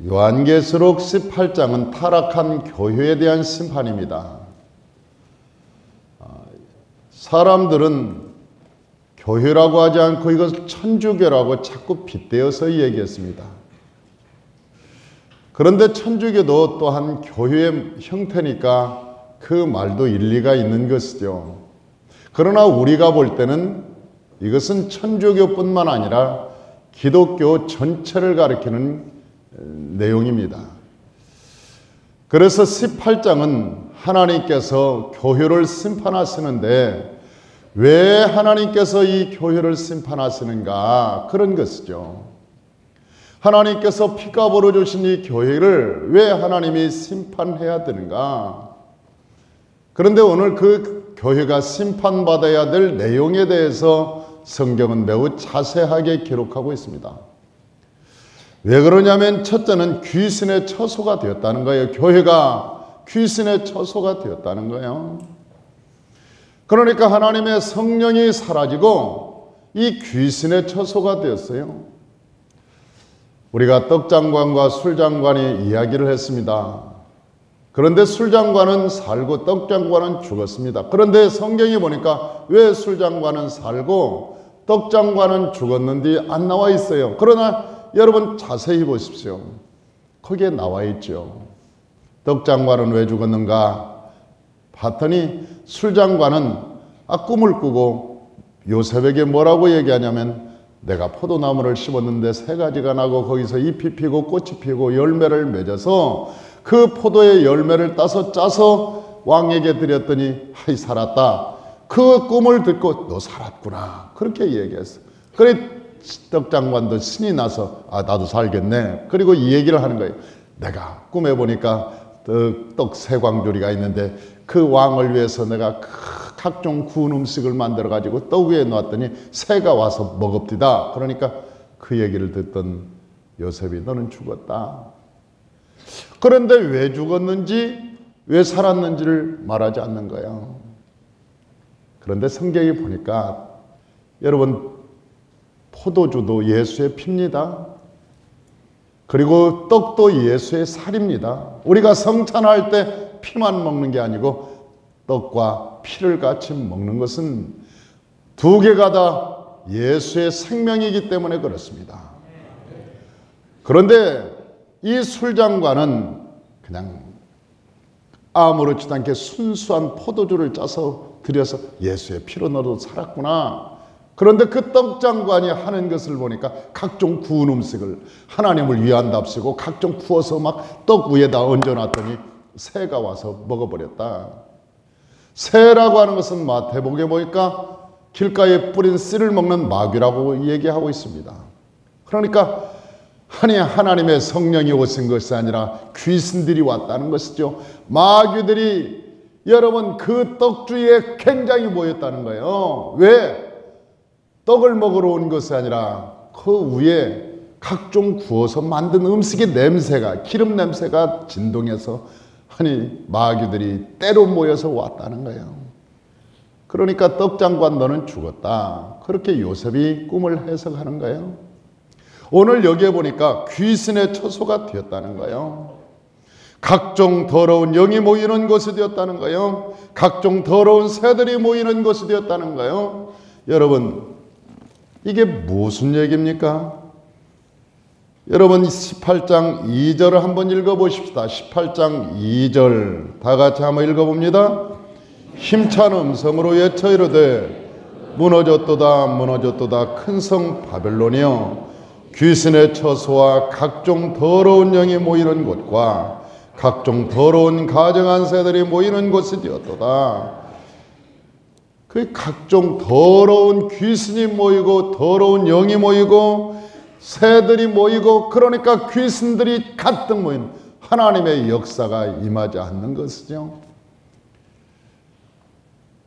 요한계시록 18장은 타락한 교회에 대한 심판입니다. 사람들은 교회라고 하지 않고 이것을 천주교라고 자꾸 빗대어서 얘기했습니다. 그런데 천주교도 또한 교회의 형태니까 그 말도 일리가 있는 것이죠. 그러나 우리가 볼 때는 이것은 천주교뿐만 아니라 기독교 전체를 가리키는 내용입니다. 그래서 18장은 하나님께서 교회를 심판하시는데 왜 하나님께서 이 교회를 심판하시는가, 그런 것이죠. 하나님께서 피값으로 주신 이 교회를 왜 하나님이 심판해야 되는가? 그런데 오늘 그 교회가 심판받아야 될 내용에 대해서 성경은 매우 자세하게 기록하고 있습니다. 왜 그러냐면 첫째는 귀신의 처소가 되었다는 거예요. 교회가 귀신의 처소가 되었다는 거예요. 그러니까 하나님의 성령이 사라지고 이 귀신의 처소가 되었어요. 우리가 떡장관과 술장관이 이야기를 했습니다. 그런데 술장관은 살고 떡장관은 죽었습니다. 그런데 성경에 보니까 왜 술장관은 살고 떡장관은 죽었는지 안 나와 있어요. 그러나 여러분 자세히 보십시오. 거기에 나와 있죠. 떡장관은 왜 죽었는가 봤더니 술장관은 꿈을 꾸고 요셉에게 뭐라고 얘기하냐면, 내가 포도나무를 심었는데 새 가지가 나고 거기서 잎이 피고 꽃이 피고 열매를 맺어서 그 포도의 열매를 따서 짜서 왕에게 드렸더니 하이 살았다. 그 꿈을 듣고 너 살았구나, 그렇게 얘기했어. 그래 떡장관도 신이 나서 나도 살겠네. 그리고 이 얘기를 하는 거예요. 내가 꿈에 보니까 떡 세 광주리가 있는데 그 왕을 위해서 내가 각종 구운 음식을 만들어 가지고 떡 위에 놨더니 새가 와서 먹읍디다. 그러니까 그 얘기를 듣던 요셉이 너는 죽었다. 그런데 왜 죽었는지 왜 살았는지를 말하지 않는 거예요. 그런데 성경에 보니까 여러분, 포도주도 예수의 피입니다. 그리고 떡도 예수의 살입니다. 우리가 성찬할 때 피만 먹는 게 아니고 떡과 피를 같이 먹는 것은 두 개가 다 예수의 생명이기 때문에 그렇습니다. 그런데 이 술장관은 그냥 아무렇지도 않게 순수한 포도주를 짜서 드려서 예수의 피로 너도 살았구나. 그런데 그 떡장관이 하는 것을 보니까 각종 구운 음식을 하나님을 위한답시고 각종 구워서 막 떡 위에다 얹어놨더니 새가 와서 먹어버렸다. 새라고 하는 것은 마태복음에 보니까 길가에 뿌린 씨를 먹는 마귀라고 얘기하고 있습니다. 그러니까 하나님의 성령이 오신 것이 아니라 귀신들이 왔다는 것이죠. 마귀들이 여러분 그 떡주에 굉장히 모였다는 거예요. 왜? 떡을 먹으러 온 것이 아니라 그 위에 각종 구워서 만든 음식의 냄새가, 기름 냄새가 진동해서 마귀들이 때로 모여서 왔다는 거예요. 그러니까 떡장관 너는 죽었다. 그렇게 요셉이 꿈을 해석하는 거예요. 오늘 여기에 보니까 귀신의 처소가 되었다는 거예요. 각종 더러운 영이 모이는 곳이 되었다는 거예요. 각종 더러운 새들이 모이는 곳이 되었다는 거예요. 여러분, 이게 무슨 얘기입니까? 여러분 18장 2절을 한번 읽어보십시다. 18장 2절 다 같이 한번 읽어봅니다. 힘찬 음성으로 외쳐 이르되 무너졌도다 무너졌도다 큰 성 바벨론이여, 귀신의 처소와 각종 더러운 영이 모이는 곳과 각종 더러운 가증한 새들이 모이는 곳이 되었도다. 그 각종 더러운 귀신이 모이고 더러운 영이 모이고 새들이 모이고, 그러니까 귀신들이 가득 모인 하나님의 역사가 임하지 않는 것이죠.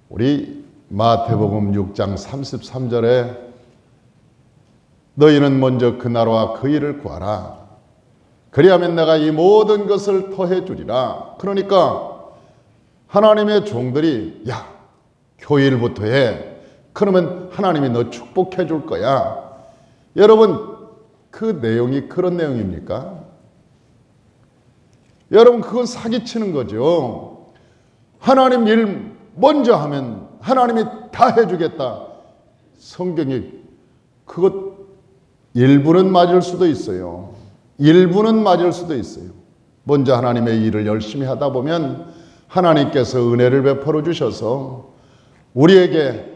우리 마태복음 6장 33절에 너희는 먼저 그 나라와 그 일을 구하라. 그리하면 내가 이 모든 것을 더해 주리라. 그러니까 하나님의 종들이 야, 교일부터 해. 그러면 하나님이 너 축복해 줄 거야. 여러분, 그 내용이 그런 내용입니까? 여러분, 그건 사기치는 거죠. 하나님 일 먼저 하면 하나님이 다 해주겠다. 성경이 그것 일부는 맞을 수도 있어요. 일부는 맞을 수도 있어요. 먼저 하나님의 일을 열심히 하다 보면 하나님께서 은혜를 베풀어 주셔서 우리에게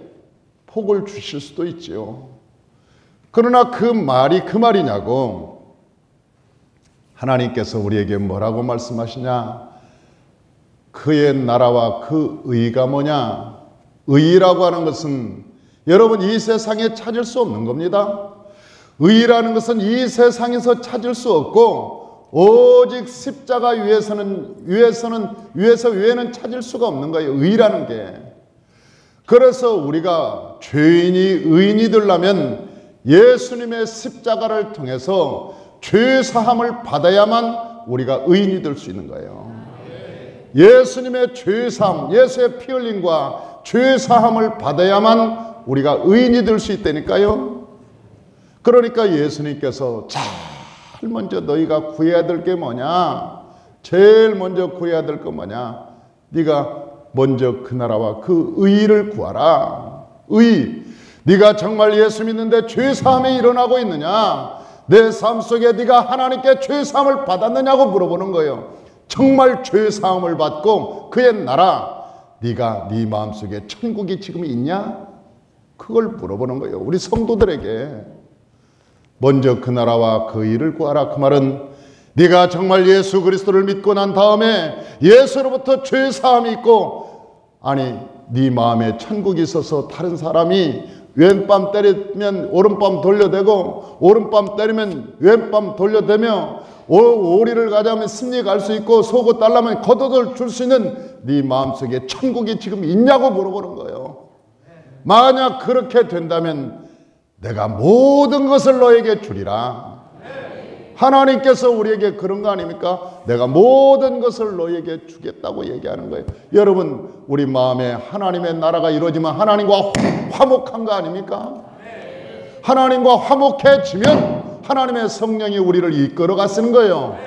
복을 주실 수도 있지요. 그러나 그 말이 그 말이냐고. 하나님께서 우리에게 뭐라고 말씀하시냐? 그의 나라와 그 의가 뭐냐? 의라고 하는 것은 여러분 이 세상에 찾을 수 없는 겁니다. 의라는 것은 이 세상에서 찾을 수 없고 오직 십자가 위에서 외에는 찾을 수가 없는 거예요. 의라는 게. 그래서 우리가 죄인이 의인이 되려면 예수님의 십자가를 통해서 죄 사함을 받아야만 우리가 의인이 될 수 있는 거예요. 예수님의 죄 사함, 예수의 피 흘림과 죄 사함을 받아야만 우리가 의인이 될 수 있다니까요. 그러니까 예수님께서 제일 먼저 너희가 구해야 될 게 뭐냐? 제일 먼저 구해야 될 거 뭐냐? 네가 먼저 그 나라와 그 의를 구하라. 의. 네가 정말 예수 믿는데 죄 사함이 일어나고 있느냐? 내 삶 속에 네가 하나님께 죄 사함을 받았느냐고 물어보는 거예요. 정말 죄 사함을 받고 그의 나라, 네가 네 마음속에 천국이 지금 있냐? 그걸 물어보는 거예요. 우리 성도들에게 먼저 그 나라와 그 일을 구하라. 그 말은 네가 정말 예수 그리스도를 믿고 난 다음에 예수로부터 죄 사함이 있고, 아니 네 마음에 천국이 있어서 다른 사람이 왼밤 때리면 오른밤 돌려대고 오른밤 때리면 왼밤 돌려대며 오리를 가자면 승리 갈 수 있고 속옷 달라면 겉옷을 줄 수 있는 네 마음속에 천국이 지금 있냐고 물어보는 거예요. 만약 그렇게 된다면 내가 모든 것을 너에게 주리라. 하나님께서 우리에게 그런 거 아닙니까? 내가 모든 것을 너에게 주겠다고 얘기하는 거예요. 여러분, 우리 마음에 하나님의 나라가 이루어지면 하나님과 화목한 거 아닙니까? 하나님과 화목해지면 하나님의 성령이 우리를 이끌어 가시는 거예요.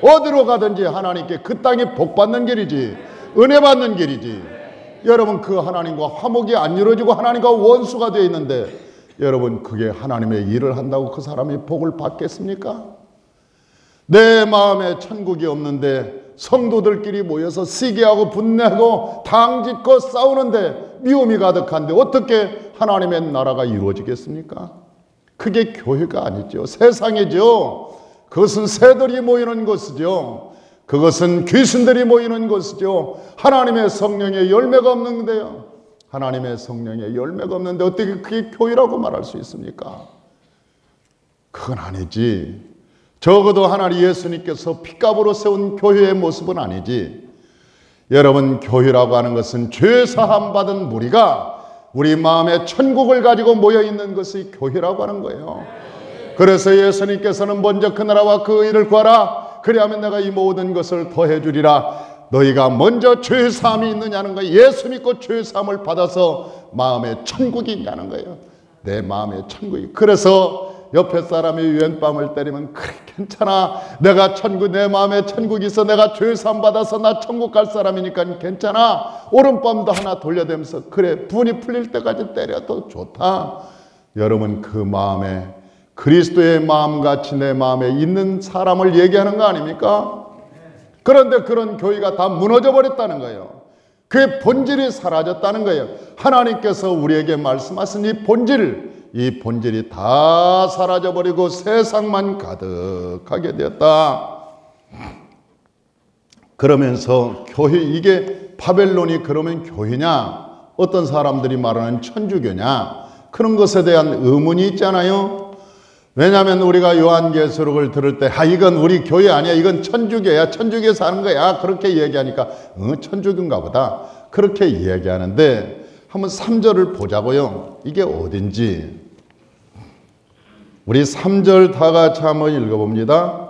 어디로 가든지 하나님께 그 땅이 복받는 길이지, 은혜 받는 길이지. 여러분, 그 하나님과 화목이 안 이루어지고 하나님과 원수가 되어 있는데 여러분, 그게 하나님의 일을 한다고 그 사람이 복을 받겠습니까? 내 마음에 천국이 없는데 성도들끼리 모여서 시기하고 분내하고 당짓고 싸우는데 미움이 가득한데 어떻게 하나님의 나라가 이루어지겠습니까? 그게 교회가 아니죠. 세상이죠. 그것은 새들이 모이는 것이죠. 그것은 귀신들이 모이는 것이죠. 하나님의 성령의 열매가 없는데요. 하나님의 성령의 열매가 없는데 어떻게 그게 교회라고 말할 수 있습니까? 그건 아니지. 적어도 하나님 예수님께서 핏값으로 세운 교회의 모습은 아니지. 여러분, 교회라고 하는 것은 죄 사함 받은 무리가 우리 마음에 천국을 가지고 모여 있는 것이 교회라고 하는 거예요. 그래서 예수님께서는 먼저 그 나라와 그 의를 구하라. 그리하면 내가 이 모든 것을 더해 주리라. 너희가 먼저 죄 사함이 있느냐는 거예요. 예수 믿고 죄 사함을 받아서 마음에 천국이 있냐는 거예요. 내 마음에 천국이. 그래서 옆에 사람이 왼밤을 때리면 그래 괜찮아. 내가 천국, 내 마음에 천국이 있어. 내가 죄 사함 받아서 나 천국 갈 사람이니까 괜찮아. 오른밤도 하나 돌려대면서 그래 분이 풀릴 때까지 때려도 좋다. 여러분, 그 마음에 그리스도의 마음같이 내 마음에 있는 사람을 얘기하는 거 아닙니까? 그런데 그런 교회가 다 무너져 버렸다는 거예요. 그의 본질이 사라졌다는 거예요. 하나님께서 우리에게 말씀하신 이 본질이 다 사라져버리고 세상만 가득하게 되었다. 그러면서 교회, 이게 바벨론이 그러면 교회냐? 어떤 사람들이 말하는 천주교냐? 그런 것에 대한 의문이 있잖아요. 왜냐하면 우리가 요한계시록을 들을 때 이건 우리 교회 아니야. 이건 천주교야. 천주교에서 하는 거야. 그렇게 얘기하니까 천주교인가 보다. 그렇게 얘기하는데 한번 3절을 보자고요. 이게 어딘지. 우리 3절 다 같이 한번 읽어봅니다.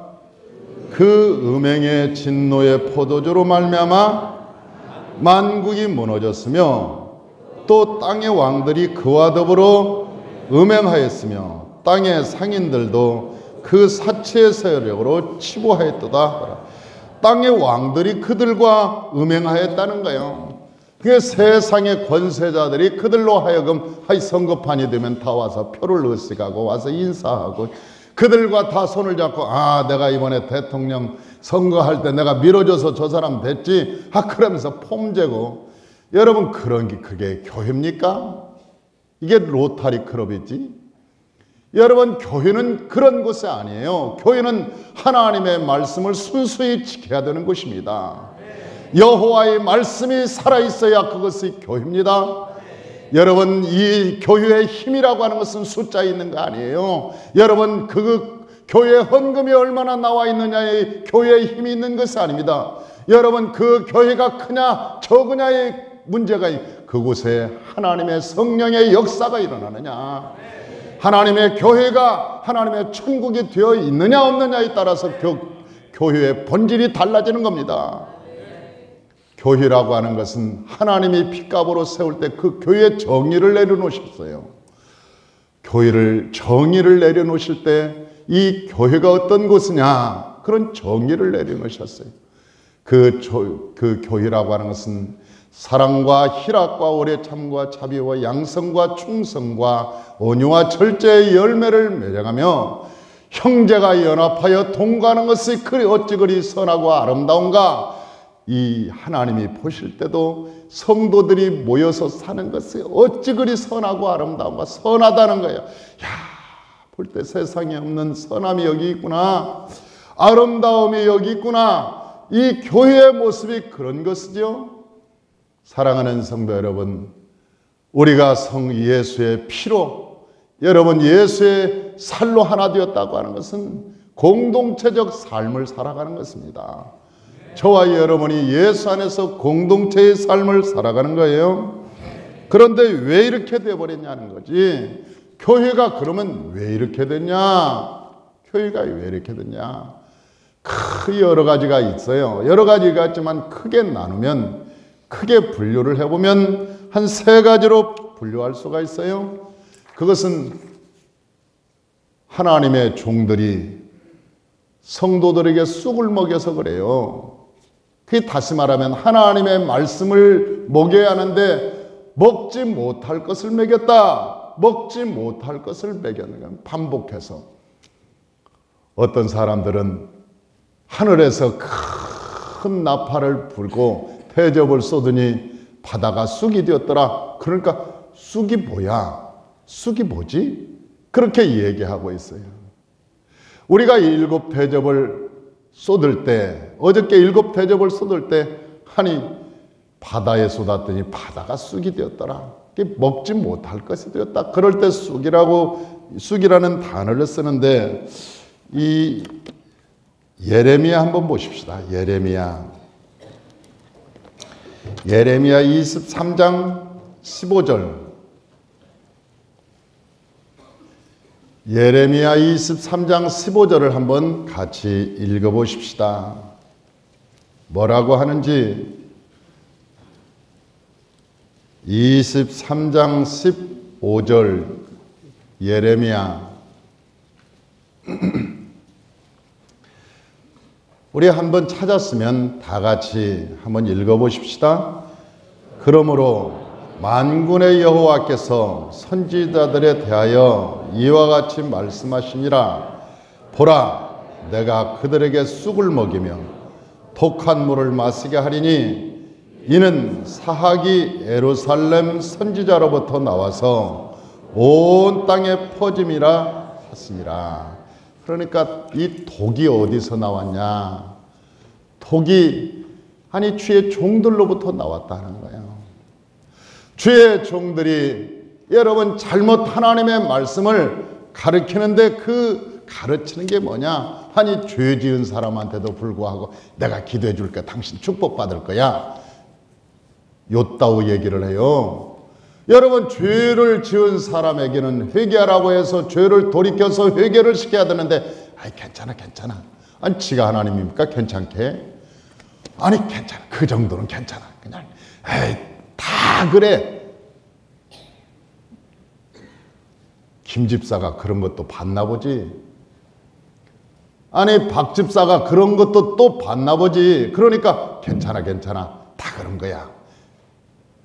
그 음행의 진노의 포도주로 말미암아 만국이 무너졌으며 또 땅의 왕들이 그와 더불어 음행하였으며 땅의 상인들도 그 사치의 세력으로 치부하였도다. 땅의 왕들이 그들과 음행하였다는 거예요. 그 세상의 권세자들이 그들로 하여금 선거판이 되면 다 와서 표를 넣으시고 와서 인사하고 그들과 다 손을 잡고 내가 이번에 대통령 선거할 때 내가 밀어줘서 저 사람 됐지 그러면서 폼재고. 여러분 그런 게 그게 교회입니까? 이게 로타리 클럽이지. 여러분 교회는 그런 곳이 아니에요. 교회는 하나님의 말씀을 순수히 지켜야 되는 곳입니다. 여호와의 말씀이 살아있어야 그것이 교회입니다. 여러분 이 교회의 힘이라고 하는 것은 숫자에 있는 거 아니에요. 여러분 그 교회 헌금이 얼마나 나와 있느냐에 교회의 힘이 있는 것이 아닙니다. 여러분 그 교회가 크냐 적으냐의 문제가 그곳에 하나님의 성령의 역사가 일어나느냐, 하나님의 교회가 하나님의 천국이 되어 있느냐 없느냐에 따라서 교회의 본질이 달라지는 겁니다. 교회라고 하는 것은 하나님이 핏값으로 세울 때 그 교회의 정의를 내려놓으셨어요. 교회를 정의를 내려놓으실 때 이 교회가 어떤 곳이냐 그런 정의를 내려놓으셨어요. 그 교회라고 하는 것은 사랑과 희락과 오래 참과 자비와 양성과 충성과 온유와 절제의 열매를 맺어가며 형제가 연합하여 동거하는 것이 어찌 그리 선하고 아름다운가. 이 하나님이 보실 때도 성도들이 모여서 사는 것이 어찌 그리 선하고 아름다운가. 선하다는 거예요. 볼 때 세상에 없는 선함이 여기 있구나, 아름다움이 여기 있구나. 이 교회의 모습이 그런 것이죠. 사랑하는 성도 여러분, 우리가 예수의 피로, 여러분 예수의 살로 하나 되었다고 하는 것은 공동체적 삶을 살아가는 것입니다. 저와 여러분이 예수 안에서 공동체의 삶을 살아가는 거예요. 그런데 왜 이렇게 되어버렸냐는 거지. 교회가 그러면 왜 이렇게 됐냐? 교회가 왜 이렇게 됐냐? 여러 가지가 있어요. 여러 가지가 있지만 크게 나누면, 크게 분류를 해보면 한 3가지로 분류할 수가 있어요. 그것은 하나님의 종들이 성도들에게 쑥을 먹여서 그래요. 그게 다시 말하면 하나님의 말씀을 먹여야 하는데 먹지 못할 것을 먹였다. 먹지 못할 것을 먹였는 건 반복해서. 어떤 사람들은 하늘에서 큰 나팔을 불고 대접을 쏘더니 바다가 쑥이 되었더라. 그러니까 쑥이 뭐야? 쑥이 뭐지? 그렇게 얘기하고 있어요. 우리가 7 대접을 쏟을 때, 어저께 7 대접을 쏟을 때 바다에 쏟았더니 바다가 쑥이 되었더라. 먹지 못할 것이 되었다. 그럴 때 쑥이라는 단어를 쓰는데, 이 예레미야 한번 보십시다. 예레미야 23장 15절. 예레미야 23장 15절을 한번 같이 읽어보십시다. 뭐라고 하는지. 23장 15절 예레미야. 우리 한번 찾았으면 다 같이 한번 읽어보십시다. 그러므로 만군의 여호와께서 선지자들에 대하여 이와 같이 말씀하시니라. 보라, 내가 그들에게 쑥을 먹이며 독한 물을 마시게 하리니 이는 사학이 예루살렘 선지자로부터 나와서 온 땅에 퍼짐이라 하시니라. 그러니까 이 독이 어디서 나왔냐? 독이 주의 종들로부터 나왔다는 거예요. 주의 종들이 여러분 잘못 하나님의 말씀을 가르치는데 그 가르치는 게 뭐냐? 죄 지은 사람한테도 불구하고 내가 기도해 줄게, 당신 축복받을 거야. 요따우 얘기를 해요. 여러분 죄를 지은 사람에게는 회개하라고 해서 죄를 돌이켜서 회개를 시켜야 되는데 괜찮아. 지가 하나님입니까? 괜찮게? 괜찮아. 그 정도는 괜찮아. 그냥 다 그래. 김 집사가 그런 것도 봤나 보지. 아니 박 집사가 그런 것도 또 봤나 보지. 그러니까 괜찮아 다 그런 거야.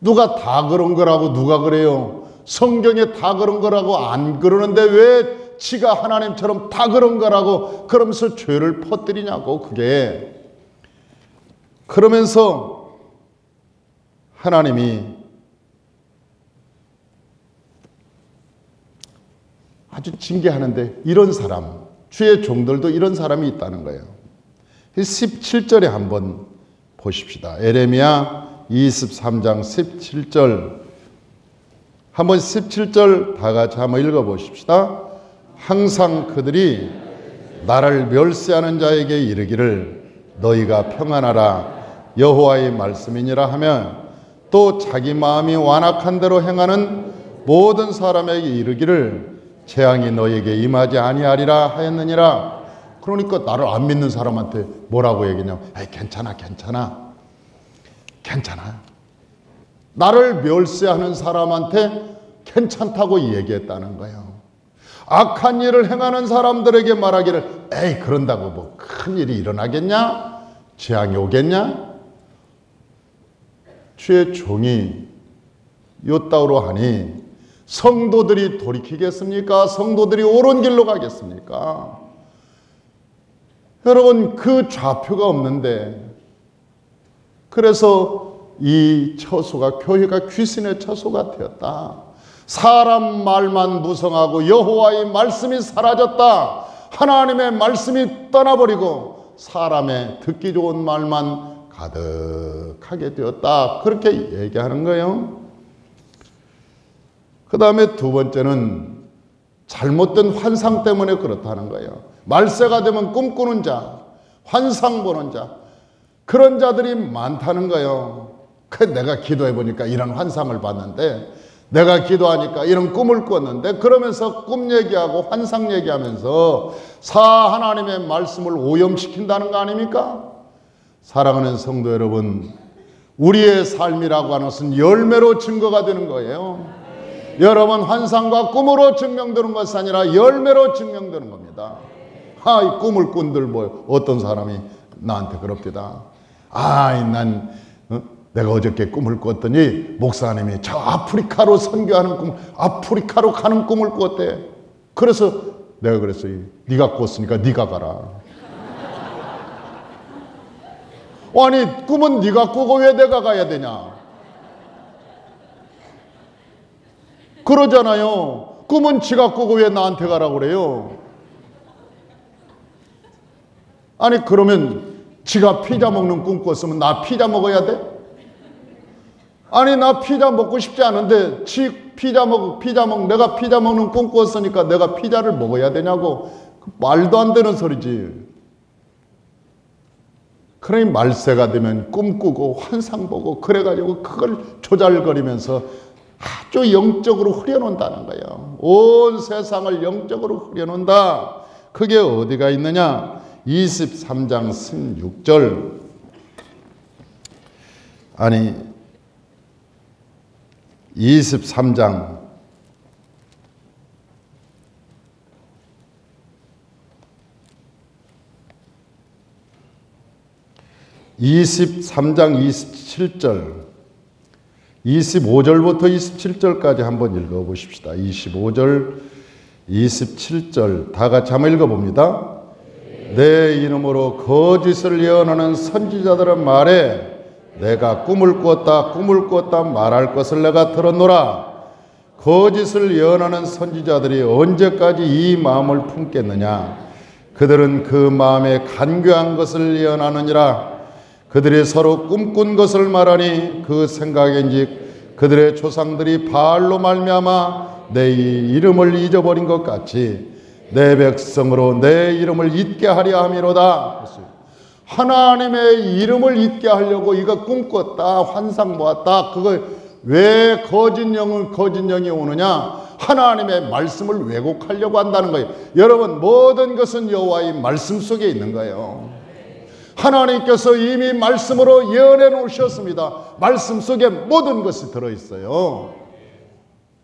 누가 다 그런 거라고 누가 그래요? 성경에 다 그런 거라고 안 그러는데 왜 지가 하나님처럼 다 그런 거라고 그러면서 죄를 퍼뜨리냐고. 그게 그러면서 하나님이 아주 징계하는데 이런 사람, 주의 종들도 이런 사람이 있다는 거예요. 17절에 한번 보십시다. 에레미야 23장 17절. 한번 17절 다 같이 한번 읽어보십시다. 항상 그들이 나를 멸시하는 자에게 이르기를 너희가 평안하라 여호와의 말씀이니라 하면 또 자기 마음이 완악한 대로 행하는 모든 사람에게 이르기를 재앙이 너희에게 임하지 아니하리라 하였느니라. 그러니까 나를 안 믿는 사람한테 뭐라고 얘기냐면 괜찮아 나를 멸시하는 사람한테 괜찮다고 얘기했다는 거예요. 악한 일을 행하는 사람들에게 말하기를 에이 그런다고 뭐 큰일이 일어나겠냐? 재앙이 오겠냐? 주의 종이 요따우로 하니 성도들이 돌이키겠습니까? 성도들이 옳은 길로 가겠습니까? 여러분 그 좌표가 없는데 그래서 이 처소가 교회가 귀신의 처소가 되었다. 사람 말만 무성하고 여호와의 말씀이 사라졌다. 하나님의 말씀이 떠나버리고 사람의 듣기 좋은 말만 가득하게 되었다. 그렇게 얘기하는 거예요. 그 다음에 두 번째는 잘못된 환상 때문에 그렇다는 거예요. 말세가 되면 꿈꾸는 자, 환상 보는 자, 그런 자들이 많다는 거예요. 내가 기도해 보니까 이런 환상을 봤는데, 내가 기도하니까 이런 꿈을 꿨는데, 그러면서 꿈 얘기하고 환상 얘기하면서 하나님의 말씀을 오염시킨다는 거 아닙니까? 사랑하는 성도 여러분, 우리의 삶이라고 하는 것은 열매로 증거가 되는 거예요. 여러분 환상과 꿈으로 증명되는 것이 아니라 열매로 증명되는 겁니다. 이 꿈을 꾼들 뭐 어떤 사람이 나한테 그럽니다. 내가 어저께 꿈을 꿨더니 목사님이 저 아프리카로 선교하는 꿈, 아프리카로 가는 꿈을 꿨대. 그래서 내가 그랬어요. 네가 꿨으니까 네가 가라. 아니 꿈은 네가 꾸고 왜 내가 가야 되냐? 그러잖아요. 꿈은 지가 꾸고 왜 나한테 가라고 그래요? 아니 그러면 지가 피자 먹는 꿈 꿨으면 나 피자 먹어야 돼? 아니 나 피자 먹고 싶지 않은데 내가 피자 먹는 꿈 꿨으니까 내가 피자를 먹어야 되냐고. 말도 안 되는 소리지. 그러니 말세가 되면 꿈꾸고 환상 보고 그래가지고 그걸 조잘거리면서 아주 영적으로 흐려놓는다는 거예요. 온 세상을 영적으로 흐려놓는다. 그게 어디가 있느냐? 23장 16절. 아니 23장 27절 25절부터 27절까지 한번 읽어보십시다. 25절 27절 다 같이 한번 읽어봅니다. 내 이름으로 거짓을 예언하는 선지자들은 말해 내가 꿈을 꾸었다 말할 것을 내가 들었노라. 거짓을 예언하는 선지자들이 언제까지 이 마음을 품겠느냐? 그들은 그 마음에 간교한 것을 예언하느니라. 그들이 서로 꿈꾼 것을 말하니 그 생각인즉 그들의 조상들이 바알로 말미암아 내 이름을 잊어버린 것 같이 내 백성으로 내 이름을 잊게 하려 함이로다. 하나님의 이름을 잊게 하려고 이거 꿈꿨다, 환상 보았다. 그거 왜 거짓 영이 오느냐? 하나님의 말씀을 왜곡하려고 한다는 거예요. 여러분 모든 것은 여호와의 말씀 속에 있는 거예요. 하나님께서 이미 말씀으로 예언해 놓으셨습니다. 말씀 속에 모든 것이 들어있어요.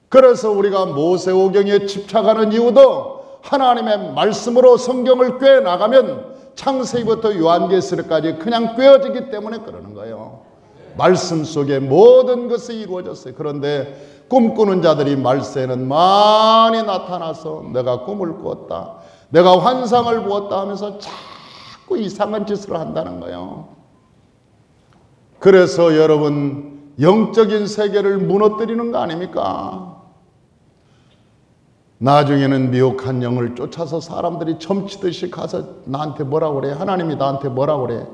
그래서 우리가 모세오경에 집착하는 이유도 하나님의 말씀으로 성경을 꿰 나가면 창세기부터 요한계시록까지 그냥 꿰어지기 때문에 그러는 거예요. 말씀 속에 모든 것이 이루어졌어요. 그런데 꿈꾸는 자들이 말세에는 많이 나타나서 내가 꿈을 꾸었다, 내가 환상을 보았다 하면서 자꾸 이상한 짓을 한다는 거예요. 그래서 여러분, 영적인 세계를 무너뜨리는 거 아닙니까? 나중에는 미혹한 영을 쫓아서 사람들이 점치듯이 가서 나한테 뭐라고 그래? 하나님이 나한테 뭐라고 그래?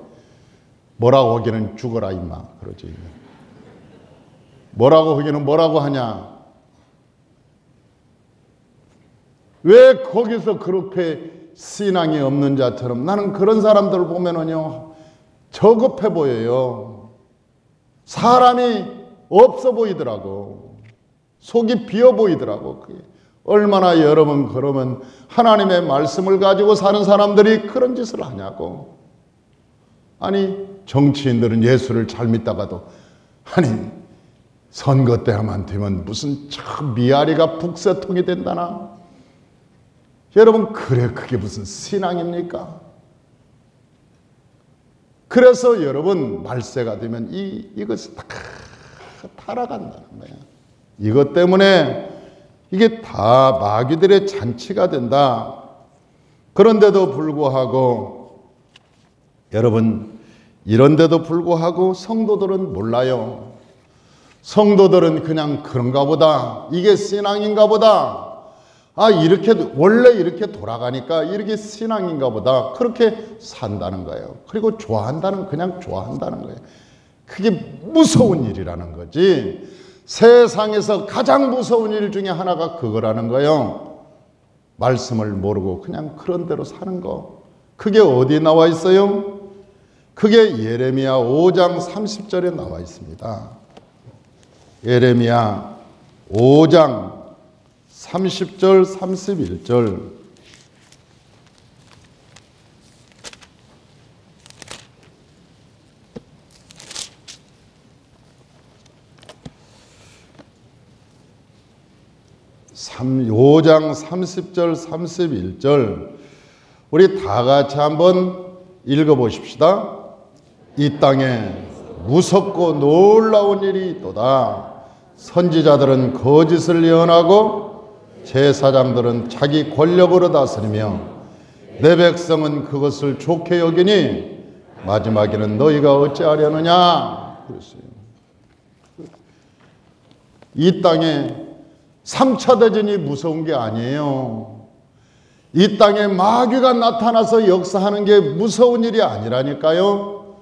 뭐라고 하기는 죽어라 임마 그러지. 뭐라고 하기는 뭐라고 하냐? 왜 거기서 그렇게 신앙이 없는 자처럼, 나는 그런 사람들을 보면은요 저급해 보여요. 사람이 없어 보이더라고. 속이 비어 보이더라고. 얼마나 여러분 그러면 하나님의 말씀을 가지고 사는 사람들이 그런 짓을 하냐고. 아니 정치인들은 예수를 잘 믿다가도 아니 선거 때만 되면 무슨 참 미아리가 북새통이 된다나. 여러분 그래 그게 무슨 신앙입니까? 그래서 여러분 말세가 되면 이것이 다 타락한다는 거예요. 이것 때문에 이게 다 마귀들의 잔치가 된다. 그런데도 불구하고 여러분, 이런데도 불구하고 성도들은 몰라요. 성도들은 그냥 그런가 보다, 이게 신앙인가 보다, 아 이렇게 원래 이렇게 돌아가니까 이렇게 신앙인가 보다, 그렇게 산다는 거예요. 그리고 좋아한다는, 그냥 좋아한다는 거예요. 그게 무서운 일이라는 거지. 세상에서 가장 무서운 일 중에 하나가 그거라는 거예요. 말씀을 모르고 그냥 그런 대로 사는 거. 그게 어디에 나와 있어요? 그게 예레미야 5장 30절에 나와 있습니다. 예레미야 5장 30절 31절. 오 5장 30절 31절 우리 다 같이 한번 읽어보십시다. 이 땅에 무섭고 놀라운 일이 있도다. 선지자들은 거짓을 예언하고 제사장들은 자기 권력으로 다스리며 내 백성은 그것을 좋게 여기니 마지막에는 너희가 어찌하려느냐. 그랬어요. 이 땅에 3차 대전이 무서운 게 아니에요. 이 땅에 마귀가 나타나서 역사하는 게 무서운 일이 아니라니까요.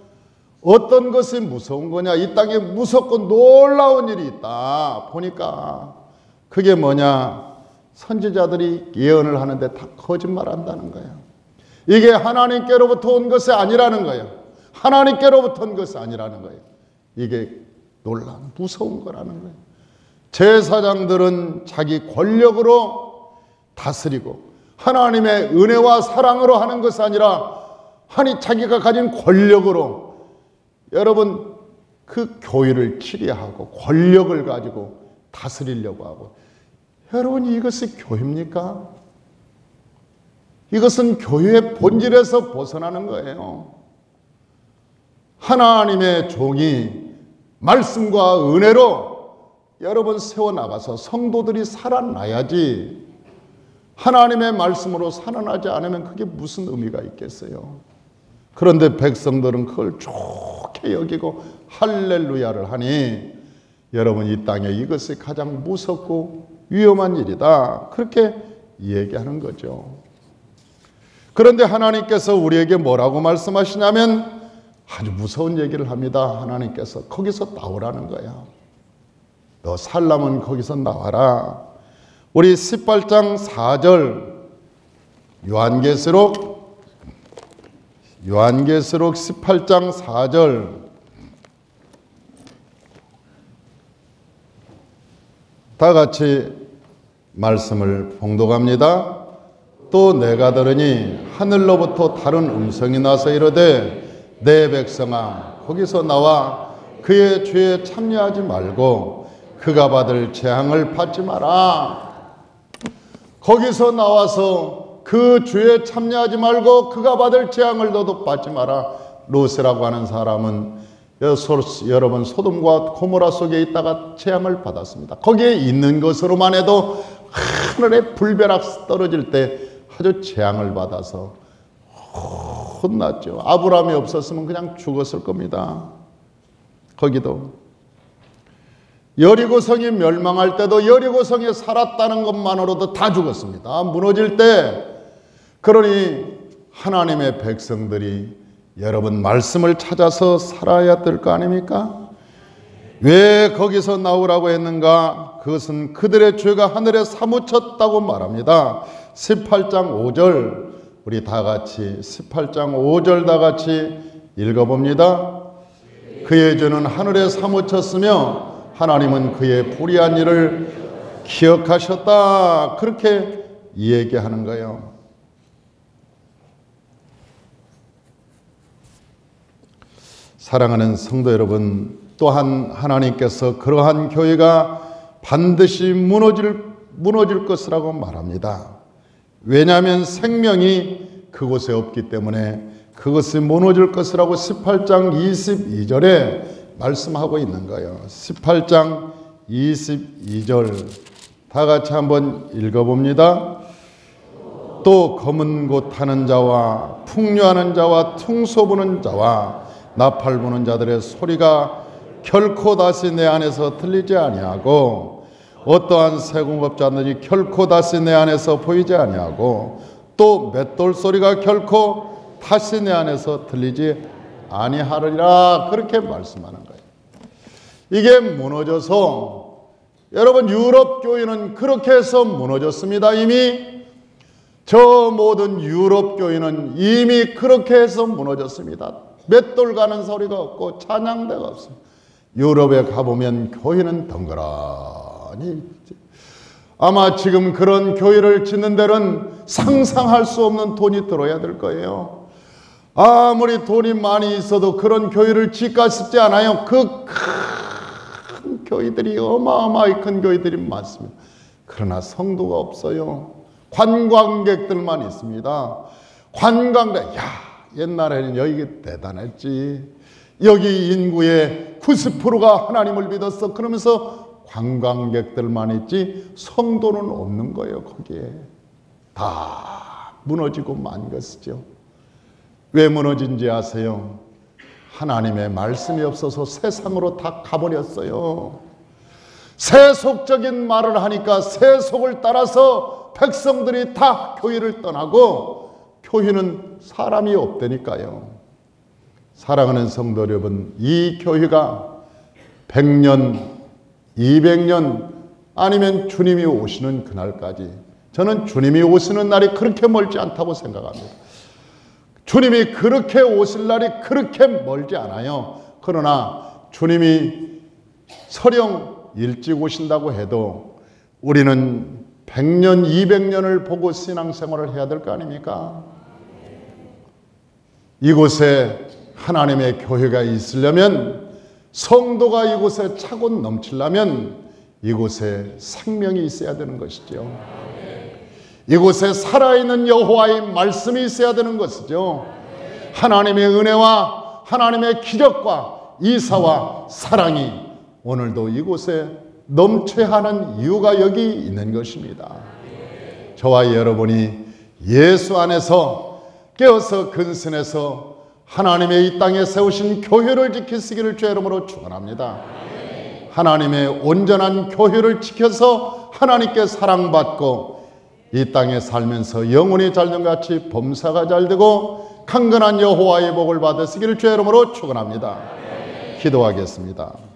어떤 것이 무서운 거냐? 이 땅에 무섭고 놀라운 일이 있다. 보니까 그게 뭐냐? 선지자들이 예언을 하는데 다 거짓말한다는 거예요. 이게 하나님께로부터 온 것이 아니라는 거예요. 하나님께로부터 온 것이 아니라는 거예요. 이게 놀라운 무서운 거라는 거예요. 제사장들은 자기 권력으로 다스리고 하나님의 은혜와 사랑으로 하는 것이 아니라 아니 자기가 가진 권력으로 여러분 그 교회를 치리하고 권력을 가지고 다스리려고 하고. 여러분 이것이 교회입니까? 이것은 교회의 본질에서 벗어나는 거예요. 하나님의 종이 말씀과 은혜로 여러분 세워나가서 성도들이 살아나야지, 하나님의 말씀으로 살아나지 않으면 그게 무슨 의미가 있겠어요? 그런데 백성들은 그걸 좋게 여기고 할렐루야를 하니 여러분 이 땅에 이것이 가장 무섭고 위험한 일이다. 그렇게 얘기하는 거죠. 그런데 하나님께서 우리에게 뭐라고 말씀하시냐면 아주 무서운 얘기를 합니다. 하나님께서 거기서 나오라는 거야. 너 살라면 거기서 나와라. 우리 18장 4절 요한계시록 18장 4절 다 같이 말씀을 봉독합니다. 또 내가 들으니 하늘로부터 다른 음성이 나서 이르되 내 백성아 거기서 나와 그의 죄에 참여하지 말고 그가 받을 재앙을 받지 마라. 거기서 나와서 그 죄에 참여하지 말고 그가 받을 재앙을 너도 받지 마라. 롯이라고 하는 사람은 여러분 소돔과 고모라 속에 있다가 재앙을 받았습니다. 거기에 있는 것으로만 해도 하늘에 불벼락 떨어질 때 아주 재앙을 받아서 혼났죠. 아브라함이 없었으면 그냥 죽었을 겁니다. 거기도 여리고성이 멸망할 때도 여리고성에 살았다는 것만으로도 다 죽었습니다. 무너질 때. 그러니 하나님의 백성들이 여러분 말씀을 찾아서 살아야 될 거 아닙니까? 왜 거기서 나오라고 했는가? 그것은 그들의 죄가 하늘에 사무쳤다고 말합니다. 18장 5절 우리 다 같이 18장 5절 다 같이 읽어봅니다. 그의 죄는 하늘에 사무쳤으며 하나님은 그의 불의한 일을 기억하셨다. 그렇게 얘기하는 거예요. 사랑하는 성도 여러분, 또한 하나님께서 그러한 교회가 반드시 무너질 것이라고 말합니다. 왜냐하면 생명이 그곳에 없기 때문에 그것이 무너질 것이라고 18장 22절에 말씀하고 있는 거예요. 18장 22절 다 같이 한번 읽어봅니다. 또 검은 곳 타는 자와 풍류하는 자와 퉁소 부는 자와 나팔 부는 자들의 소리가 결코 다시 내 안에서 들리지 아니하고 어떠한 세공업자들이 결코 다시 내 안에서 보이지 아니하고 또 맷돌 소리가 결코 다시 내 안에서 들리지 아니하리라. 그렇게 말씀하는 거예요. 이게 무너져서 여러분 유럽 교회는 그렇게 해서 무너졌습니다. 이미 저 모든 유럽 교회는 이미 그렇게 해서 무너졌습니다. 맷돌 가는 소리가 없고 찬양대가 없습니다. 유럽에 가보면 교회는 덩그러니 아마 지금 그런 교회를 짓는 데는 상상할 수 없는 돈이 들어야 될 거예요. 아무리 돈이 많이 있어도 그런 교회를 짓까 싶지 않아요. 그 큰 교회들이 어마어마하게 큰 교회들이 많습니다. 그러나 성도가 없어요. 관광객들만 있습니다. 관광객, 야 옛날에는 여기 대단했지. 여기 인구의 90%가 하나님을 믿었어. 그러면서 관광객들만 있지 성도는 없는 거예요. 거기에 다 무너지고 만 것이죠. 왜 무너진지 아세요? 하나님의 말씀이 없어서 세상으로 다 가버렸어요. 세속적인 말을 하니까 세속을 따라서 백성들이 다 교회를 떠나고 교회는 사람이 없다니까요. 사랑하는 성도 여러분, 이 교회가 100년, 200년 아니면 주님이 오시는 그날까지 저는 주님이 오시는 날이 그렇게 멀지 않다고 생각합니다. 주님이 그렇게 오실 날이 그렇게 멀지 않아요. 그러나 주님이 설령 일찍 오신다고 해도 우리는 100년, 200년을 보고 신앙생활을 해야 될 거 아닙니까? 이곳에 하나님의 교회가 있으려면, 성도가 이곳에 차고 넘치려면 이곳에 생명이 있어야 되는 것이죠. 이곳에 살아있는 여호와의 말씀이 있어야 되는 것이죠. 하나님의 은혜와 하나님의 기적과 이사와 사랑이 오늘도 이곳에 넘쳐야 하는 이유가 여기 있는 것입니다. 저와 여러분이 예수 안에서 깨어서 근신해서 하나님의 이 땅에 세우신 교회를 지키시기를 주의 이름으로 축원합니다. 하나님의 온전한 교회를 지켜서 하나님께 사랑받고 이 땅에 살면서 영혼이 잘됨같이 범사가 잘되고 강건한 여호와의 복을 받으시기를 주의 이름으로 축원합니다. 기도하겠습니다.